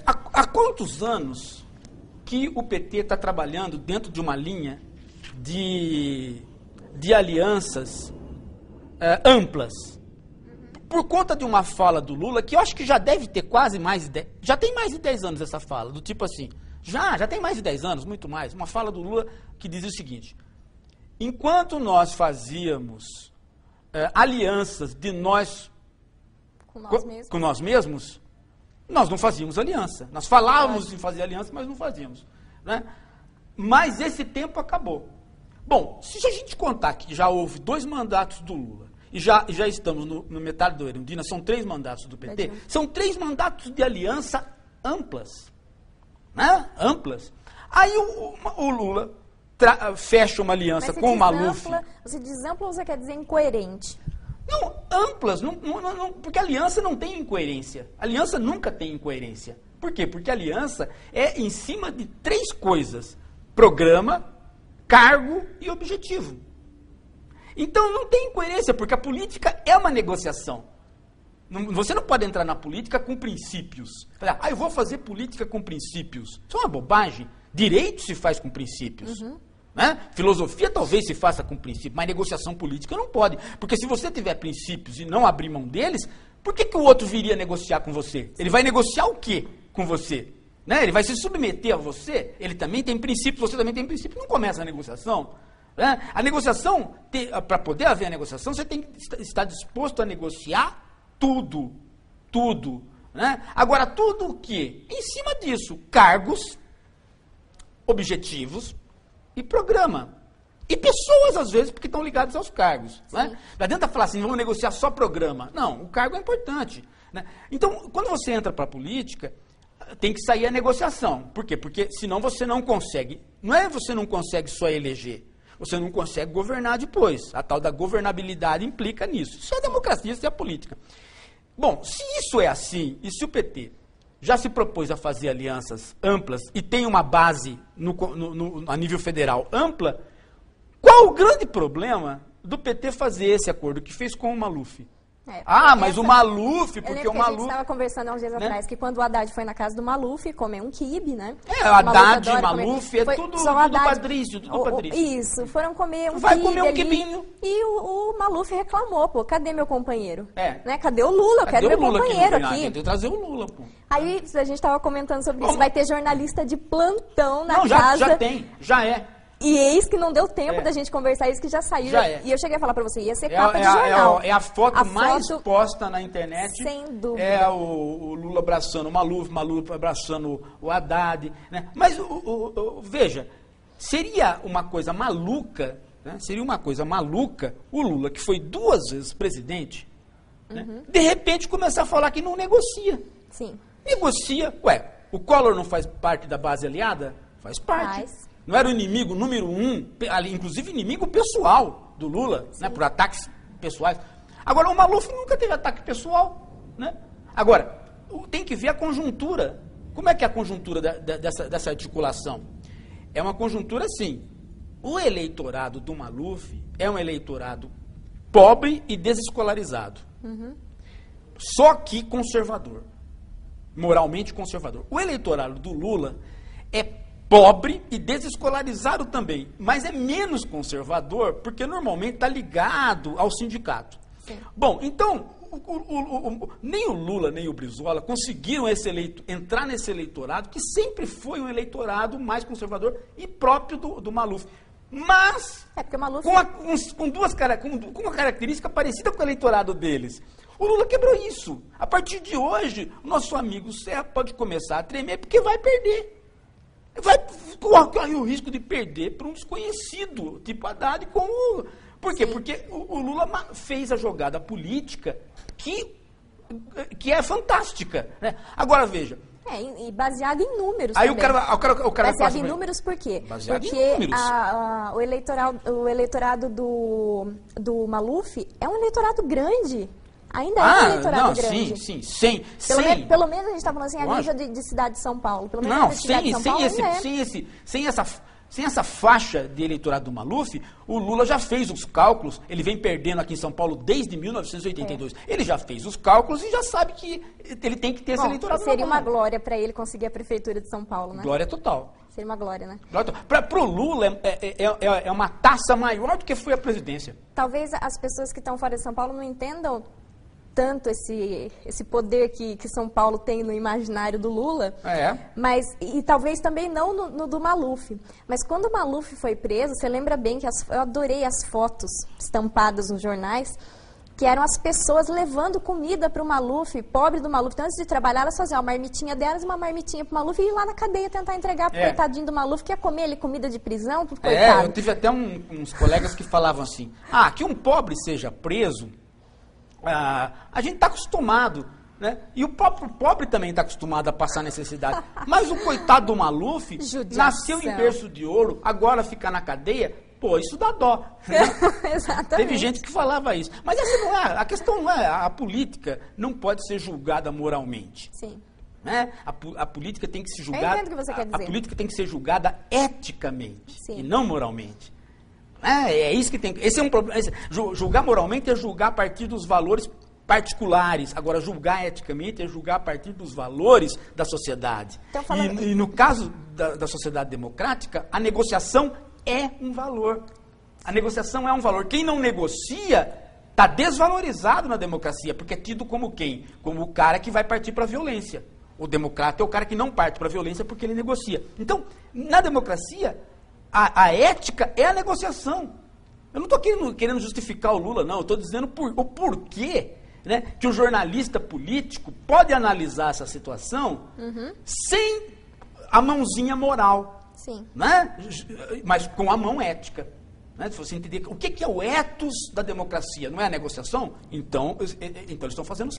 Há quantos anos que o PT está trabalhando dentro de uma linha de alianças amplas? Por conta de uma fala do Lula, que eu acho que já deve ter quase mais de 10... Já tem mais de 10 anos essa fala, do tipo assim... Já tem mais de 10 anos, muito mais. Uma fala do Lula que dizia o seguinte: enquanto nós fazíamos alianças de nós... Com nós mesmos, nós não fazíamos aliança. Nós falávamos em fazer aliança, mas não fazíamos. Né? Mas esse tempo acabou. Bom, se a gente contar que já houve 2 mandatos do Lula, e já estamos no metade do Erundina, são 3 mandatos do PT, são 3 mandatos de aliança amplas. Né? Amplas. Aí o Lula fecha uma aliança com o Maluf. Você diz ampla ou você quer dizer incoerente? Não, amplas, porque aliança não tem incoerência. Aliança nunca tem incoerência. Por quê? Porque aliança é em cima de 3 coisas: programa, cargo e objetivo. Então não tem incoerência, porque a política é uma negociação. Você não pode entrar na política com princípios. Falar, eu vou fazer política com princípios. Isso é uma bobagem. Direito se faz com princípios. Né? Filosofia talvez se faça com princípios, mas negociação política não pode. Porque se você tiver princípios e não abrir mão deles, por que o outro viria negociar com você? Ele vai negociar o quê com você? Né? Ele vai se submeter a você? Ele também tem princípios, você também tem princípios. Não começa a negociação. Né? A negociação, para poder haver a negociação, você tem que estar disposto a negociar tudo. Né? Agora, tudo o quê? Em cima disso, cargos, objetivos e programa. E pessoas, às vezes, porque estão ligadas aos cargos. Né? Não adianta falar assim, vamos negociar só programa. Não, o cargo é importante. Né? Então, quando você entra para a política, tem que sair a negociação. Por quê? Porque senão você não consegue. Não é você não consegue só eleger. Você não consegue governar depois. A tal da governabilidade implica nisso. Isso é a democracia, isso é a política. Bom, se isso é assim, e se o PT já se propôs a fazer alianças amplas e tem uma base a nível federal ampla, qual o grande problema do PT fazer esse acordo que fez com o Maluf? Mas o Maluf, porque o Maluf... A gente estava conversando há uns dias atrás que quando o Haddad foi na casa do Maluf comer um quibe, né? O Haddad e Maluf, tudo Patrício, Isso, foram comer um quibe. Vai comer um quibinho. E o Maluf reclamou, cadê meu companheiro? Né? Cadê o Lula? Eu quero meu companheiro aqui. Tem que trazer o Lula, pô. Aí a gente estava comentando sobre isso, vai ter jornalista de plantão na casa. Não, já tem, já é. E eis que não deu tempo da gente conversar isso, que já saiu. E eu cheguei a falar pra você, ia ser capa de jornal. É a foto mais posta na internet. Sem dúvida. É o Lula abraçando o Maluf abraçando o Haddad. Né? Mas, veja, seria uma coisa maluca, né? O Lula, que foi 2 vezes presidente, né? De repente começar a falar que não negocia. Sim. Negocia. O Collor não faz parte da base aliada? Faz parte. Não era o inimigo número 1, inclusive inimigo pessoal do Lula, né, por ataques pessoais. Agora, o Maluf nunca teve ataque pessoal. Né? Agora, tem que ver a conjuntura. Como é que é a conjuntura dessa articulação? É uma conjuntura assim. O eleitorado do Maluf é um eleitorado pobre e desescolarizado. Só que conservador. Moralmente conservador. O eleitorado do Lula é pobre e desescolarizado também, mas é menos conservador, porque normalmente está ligado ao sindicato. Sim. Bom, então, nem o Lula, nem o Brizola conseguiram entrar nesse eleitorado, que sempre foi um eleitorado mais conservador e próprio do Maluf. Mas, Maluf... com uma característica parecida com o eleitorado deles. O Lula quebrou isso. A partir de hoje, o nosso amigo Serra pode começar a tremer, porque vai perder. Vai correr o risco de perder para um desconhecido, tipo Haddad, como... Por quê? Sim. Porque o Lula fez a jogada política que é fantástica. Né? Agora, veja... E baseado em números aí também. O cara baseado em números por quê? Porque o eleitorado do Maluf é um eleitorado grande. Ainda é um eleitorado grande. Sim. Pelo menos a gente está falando assim, a nível de cidade de São Paulo. Pelo menos sem sem essa faixa de eleitorado do Maluf, o Lula já fez os cálculos, ele vem perdendo aqui em São Paulo desde 1982. Ele já fez os cálculos e já sabe que ele tem que ter esse eleitorado. Seria uma glória para ele conseguir a prefeitura de São Paulo, né? Glória total. Seria uma glória, né? Para o Lula é uma taça maior do que foi a presidência. Talvez as pessoas que estão fora de São Paulo não entendam tanto esse poder que São Paulo tem no imaginário do Lula, mas, e talvez também não no do Maluf. Mas quando o Maluf foi preso, você lembra bem que eu adorei as fotos estampadas nos jornais, que eram as pessoas levando comida para o Maluf, pobre do Maluf. Então, antes de trabalhar, elas faziam uma marmitinha delas, uma marmitinha para o Maluf e ir lá na cadeia tentar entregar para o coitadinho do Maluf, que ia comer ali comida de prisão, pro coitado. Eu tive até uns colegas que falavam assim, que um pobre seja preso, a gente está acostumado, né? E o próprio pobre também está acostumado a passar necessidade. Mas o coitado do Maluf nasceu em berço de ouro, agora fica na cadeia, pô, isso dá dó. Exatamente. Teve gente que falava isso. Mas essa não é, a questão não é, a política não pode ser julgada moralmente. Sim. Né? A política tem que se julgar. Eu entendo o que você quer dizer. A política tem que ser julgada eticamente. Sim. E não moralmente. É isso que tem. Esse é um problema. Julgar moralmente é julgar a partir dos valores particulares. Agora, julgar eticamente é julgar a partir dos valores da sociedade. Então, falando... e no caso da sociedade democrática, a negociação é um valor. A negociação é um valor. Quem não negocia está desvalorizado na democracia, porque é tido como quem? Como o cara que vai partir para a violência. O democrata é o cara que não parte para a violência porque ele negocia. Então, na democracia, a ética é a negociação. Eu não estou querendo justificar o Lula, não. Eu estou dizendo o porquê, né, que o jornalista político pode analisar essa situação sem a mãozinha moral. Sim. Né? Mas com a mão ética. Né? Se você entender o que é o ethos da democracia, não é a negociação? Então eles estão fazendo